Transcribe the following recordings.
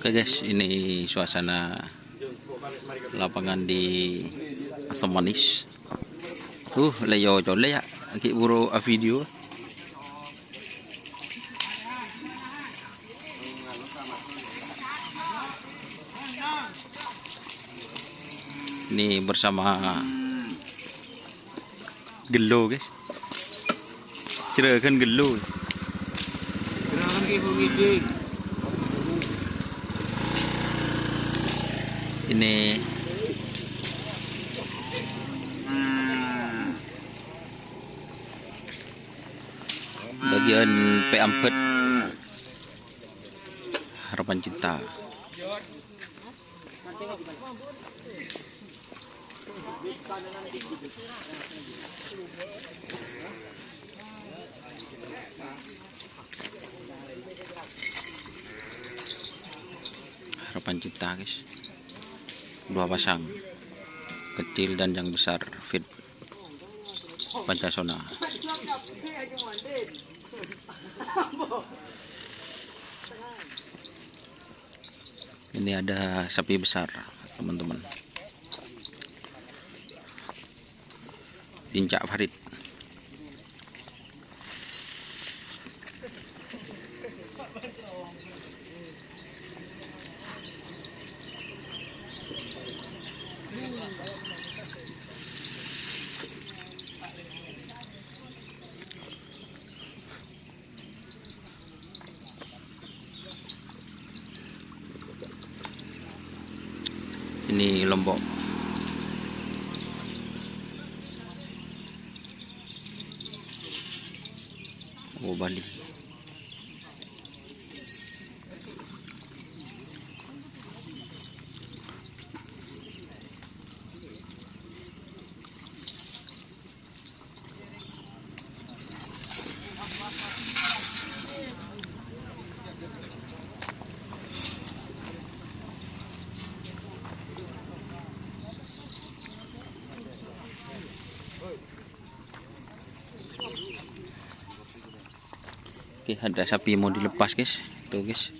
Oke guys, ini suasana lapangan di Asam Manis. Leo cole ya, aki buru a video. Ini bersama gelo guys. Cerakan gelo. Ini bagian P4 Harapan Cinta. Harapan Cinta guys, dua pasang, kecil dan yang besar, fit Pancasona. Ini ada sapi besar teman-teman, Pincak Farid. Ini Lombok. Bali. Oke, ada sapi mau dilepas guys, tuh guys.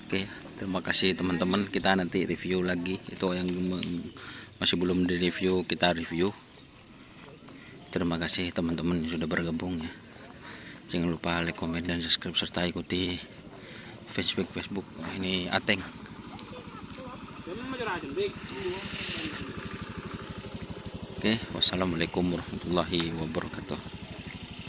Oke, terima kasih teman-teman. Kita nanti review lagi. Itu yang masih belum di review, kita review. Terima kasih teman-teman yang sudah bergabung ya. Jangan lupa like, komen, dan subscribe, serta ikuti Facebook. Ini Ateng. Oke, wassalamualaikum warahmatullahi wabarakatuh.